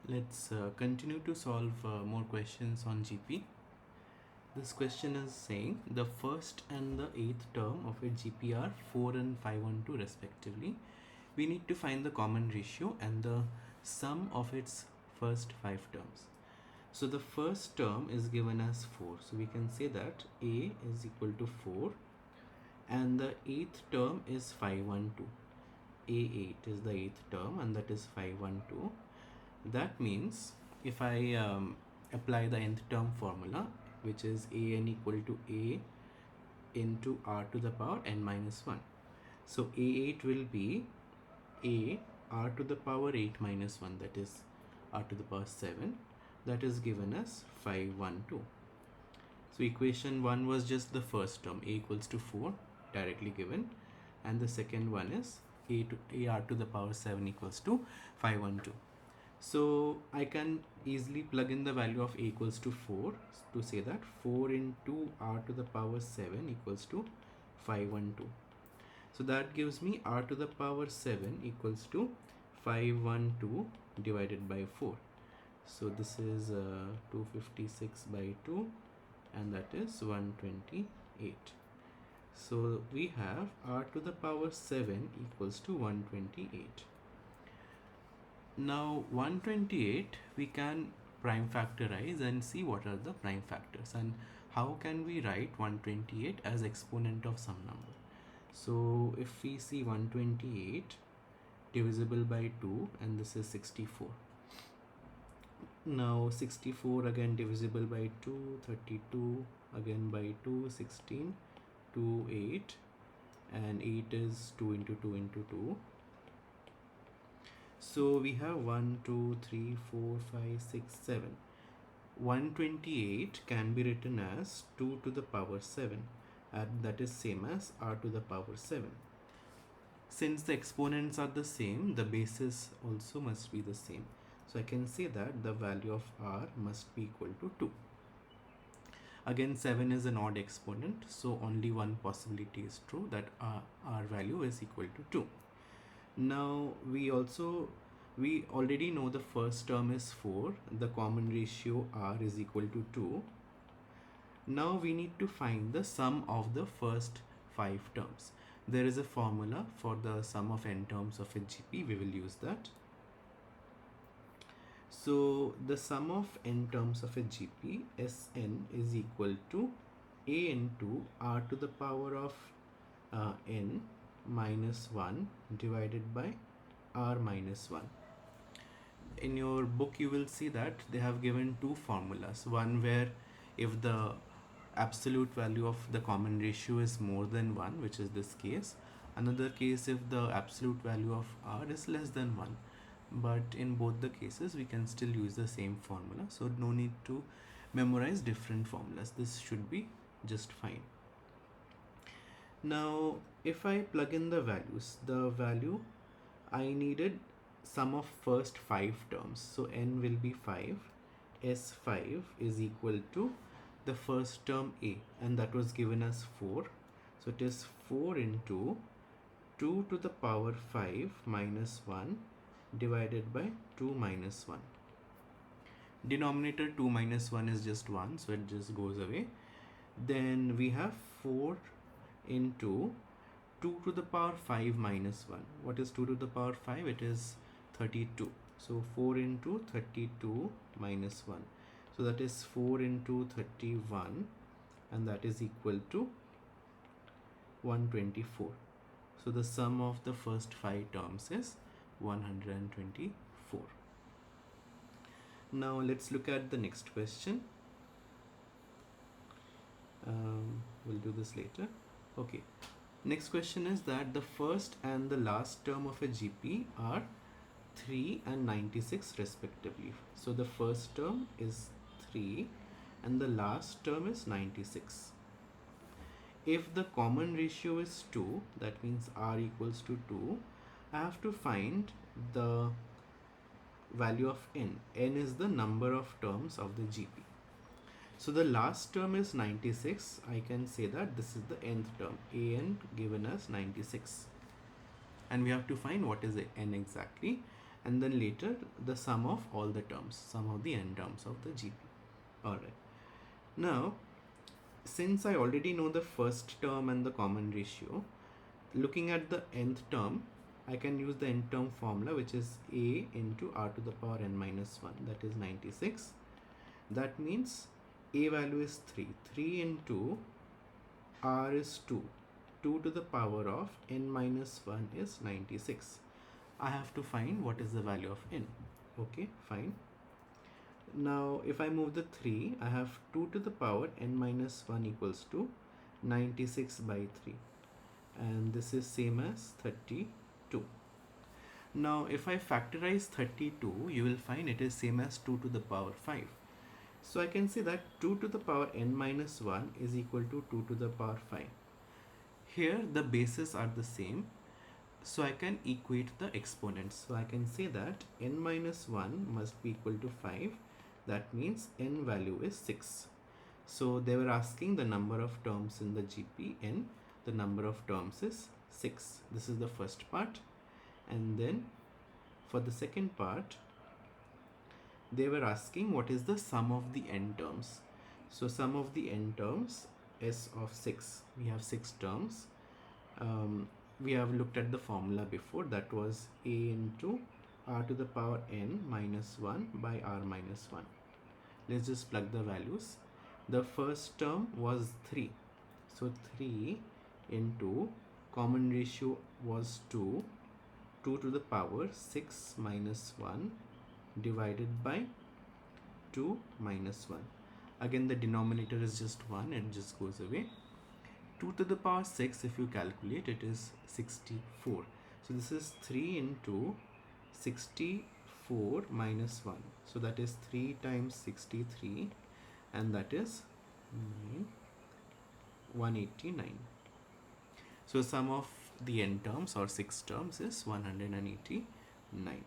Let's continue to solve more questions on GP. This question is saying the first and the eighth term of a GP are 4 and 512 respectively. We need to find the common ratio and the sum of its first five terms. So the first term is given as 4. So we can say that A is equal to 4 and the eighth term is 512. A8 is the eighth term and that is 512. That means if I apply the nth term formula, which is an equal to a into r to the power n minus 1. So a8 will be a r to the power 8 minus 1, that is r to the power 7, that is given as 512. So equation 1 was just the first term, a equals to 4, directly given, and the second one is a r to the power 7 equals to 512. So I can easily plug in the value of a equals to 4 to say that 4 into r to the power 7 equals to 512. So that gives me r to the power 7 equals to 512 divided by 4. So this is 256 by 2 and that is 128. So we have r to the power 7 equals to 128. Now 128 we can prime factorize and see what are the prime factors and how can we write 128 as exponent of some number. So if we see 128 divisible by 2 and this is 64. Now 64 again divisible by 2, 32 again by 2, 16, 2, 8 and 8 is 2 into 2 into 2. So we have 1, 2, 3, 4, 5, 6, 7. 128 can be written as 2 to the power 7 and that is same as r to the power 7. Since the exponents are the same, the bases also must be the same. So I can say that the value of r must be equal to 2. Again 7 is an odd exponent, so only one possibility is true, that r value is equal to 2. Now we already know the first term is 4, the common ratio r is equal to 2. Now we need to find the sum of the first 5 terms. There is a formula for the sum of n terms of a GP, we will use that. So the sum of n terms of a GP, Sn, is equal to a into r to the power of n minus 1 divided by r minus 1. In your book you will see that they have given two formulas, one where if the absolute value of the common ratio is more than 1, which is this case, another case if the absolute value of r is less than 1, but in both the cases we can still use the same formula, so no need to memorize different formulas, this should be just fine. Now if I plug in the values, the value I needed sum of first 5 terms, so n will be 5, s5 is equal to the first term a and that was given as 4, so it is 4 into 2 to the power 5 minus 1 divided by 2 minus 1. Denominator 2 minus 1 is just 1, so it just goes away. Then we have 4 into 2 to the power 5 minus 1. What is 2 to the power 5? It is 32. So 4 into 32 minus 1. So that is 4 into 31 and that is equal to 124. So the sum of the first 5 terms is 124. Now let's look at the next question. We'll do this later. Okay. Next question is that the first and the last term of a GP are 3 and 96 respectively. So the first term is 3 and the last term is 96. If the common ratio is 2, that means r equals to 2, I have to find the value of n. N is the number of terms of the GP. So the last term is 96. I can say that this is the nth term, an given as 96. And we have to find what is the n exactly. and then later the sum of all the terms, sum of the n terms of the GP. Alright. Now, since I already know the first term and the common ratio, looking at the nth term, I can use the nth term formula, which is a into r to the power n minus 1, that is 96. That means a value is 3. 3 into r is 2. 2 to the power of n minus 1 is 96. I have to find what is the value of n. Okay, fine. Now, if I move the 3, I have 2 to the power n minus 1 equals to 96 by 3. And this is same as 32. Now, if I factorize 32, you will find it is same as 2 to the power 5. So I can say that 2 to the power n minus 1 is equal to 2 to the power 5. Here the bases are the same, so I can equate the exponents. So I can say that n minus 1 must be equal to 5. That means n value is 6. So they were asking the number of terms in the GP n. The number of terms is 6. This is the first part. And then for the second part, they were asking what is the sum of the n terms. So sum of the n terms is of 6. We have 6 terms. We have looked at the formula before, that was a into r to the power n minus 1 by r minus 1. Let's just plug the values. The first term was 3. So 3 into common ratio was 2. 2 to the power 6 minus 1 divided by 2 minus 1. Again, the denominator is just 1, it just goes away. 2 to the power 6, if you calculate, it is 64. So this is 3 into 64 minus 1. So that is 3 times 63, and that is 189. So sum of the n terms or 6 terms is 189.